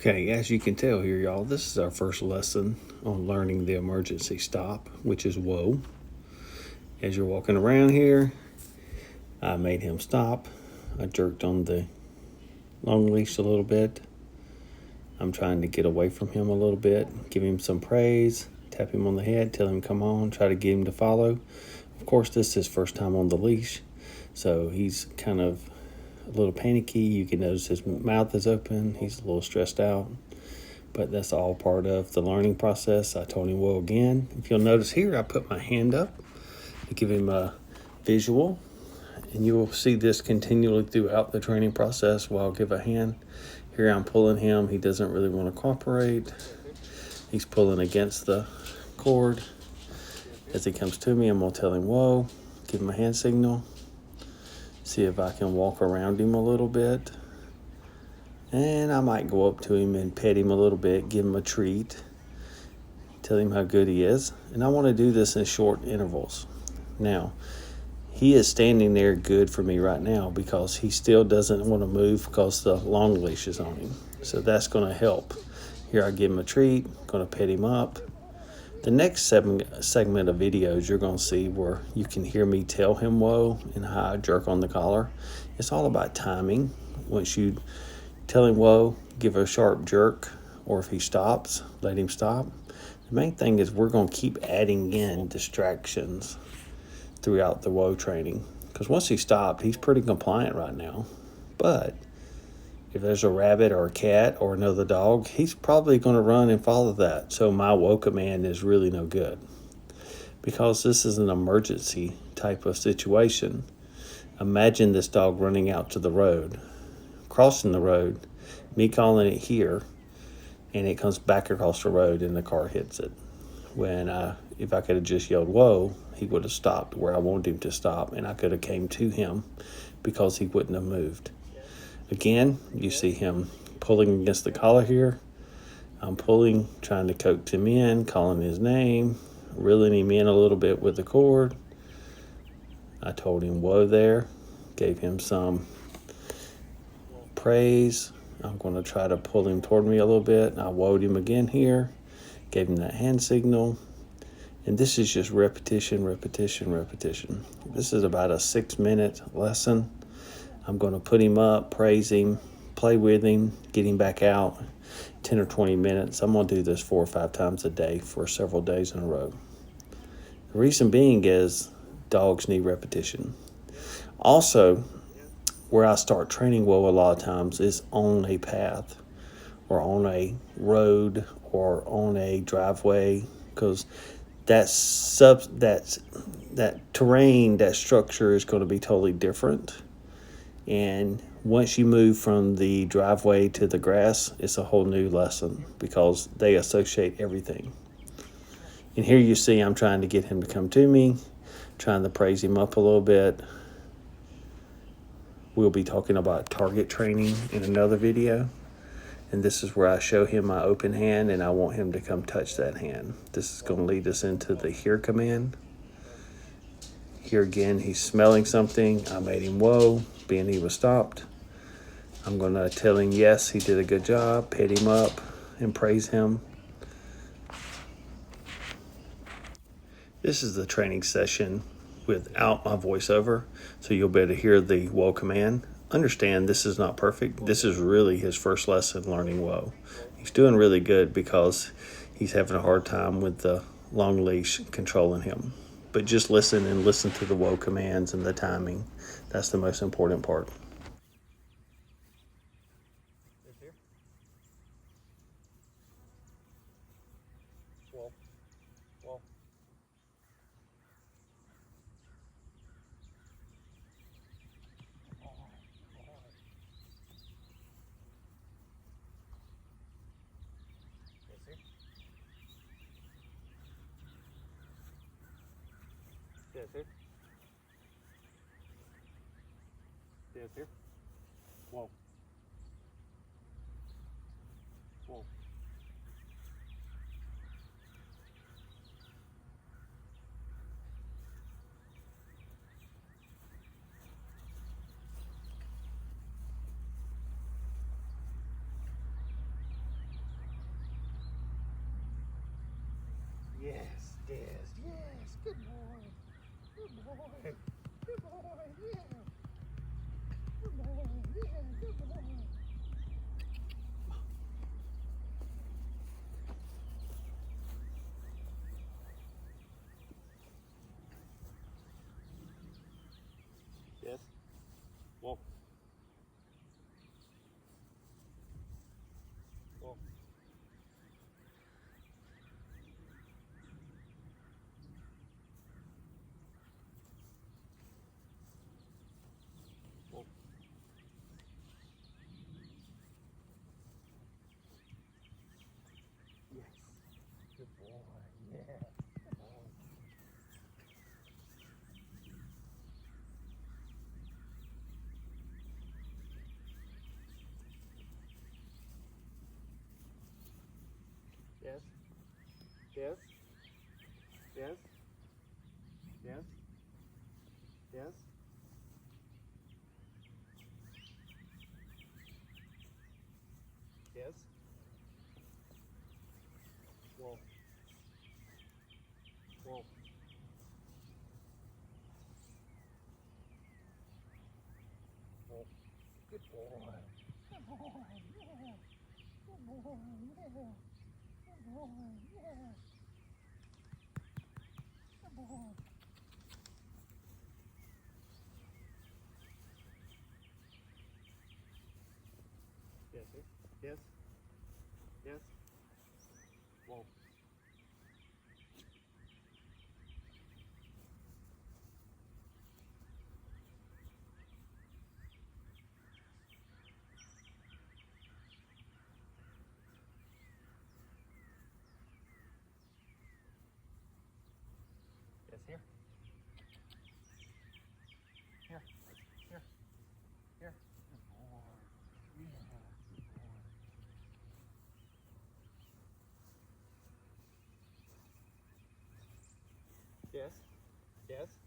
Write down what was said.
Okay, as you can tell here, y'all, this is our first lesson on learning the emergency stop, which is whoa. As you're walking around here, I made him stop. I jerked on the long leash a little bit. I'm trying to get away from him a little bit, give him some praise, tap him on the head, tell him come on, try to get him to follow. Of course, this is his first time on the leash, so he's kind of a little panicky. You can notice his mouth is open. He's a little stressed out, but that's all part of the learning process. I told him whoa again. If you'll notice here, I put my hand up to give him a visual, and you will see this continually throughout the training process while I'll give a hand. Here I'm pulling him. He doesn't really want to cooperate. He's pulling against the cord. As he comes to me, I'm going to tell him whoa, give him a hand signal, see if I can walk around him a little bit. And I might go up to him and pet him a little bit, give him a treat, tell him how good he is. And I want to do this in short intervals. Now, he is standing there good for me right now because he still doesn't want to move because the long leash is on him. So that's going to help. Here I give him a treat, going to pet him up. The next segment of videos you're going to see where you can hear me tell him whoa and how I jerk on the collar. It's all about timing. Once you tell him whoa, give a sharp jerk, or if he stops, let him stop. The main thing is we're going to keep adding in distractions throughout the whoa training, because once he stopped, he's pretty compliant right now. But if there's a rabbit or a cat or another dog, he's probably going to run and follow that. So my whoa command is really no good, because this is an emergency type of situation. Imagine this dog running out to the road, crossing the road, me calling it here, and it comes back across the road and the car hits it. If I could have just yelled whoa, he would have stopped where I wanted him to stop, and I could have came to him because he wouldn't have moved. Again, you see him pulling against the collar here. I'm pulling, trying to coax him in, calling his name, reeling him in a little bit with the cord. I told him whoa there, gave him some praise. I'm going to try to pull him toward me a little bit. I whoa'd him again here, gave him that hand signal. And this is just repetition, repetition, repetition. This is about a 6-minute lesson. I'm going to put him up, praise him, play with him, get him back out, 10 or 20 minutes. I'm going to do this 4 or 5 times a day for several days in a row. The reason being is dogs need repetition. Also, where I start training whoa a lot of times is on a path or on a road or on a driveway, because that terrain, that structure is going to be totally different. And once you move from the driveway to the grass, it's a whole new lesson because they associate everything. And here you see I'm trying to get him to come to me, trying to praise him up a little bit. We'll be talking about target training in another video. And this is where I show him my open hand and I want him to come touch that hand. This is going to lead us into the here command. Here again, he's smelling something. I made him whoa, being he was stopped. I'm going to tell him yes, he did a good job, pet him up, and praise him. This is the training session without my voiceover, so you'll be able to hear the whoa command. Understand this is not perfect. This is really his first lesson learning whoa. He's doing really good because he's having a hard time with the long leash controlling him. But just listen and listen to the whoa commands and the timing. That's the most important part. Whoa. Whoa. Yes, sir. Yes, sir. Whoa. Whoa. Good boy. Good boy. Good boy. Yeah. Good boy. Yeah. Good boy. Yes. Walk. Walk. Walk. Yes. Good boy. Yeah. Good boy. Yes. Yes. Yes. Yes. Yes. Yes. Walk. Walk. Walk. Good boy. Good boy. Yeah. Good boy. Yeah. Good boy. Yeah. Good boy. Yes. Yes. Yes. Walk. Yes. Here. Here. Here. Here. Good boy. Yeah. Good boy. Yes. Yes.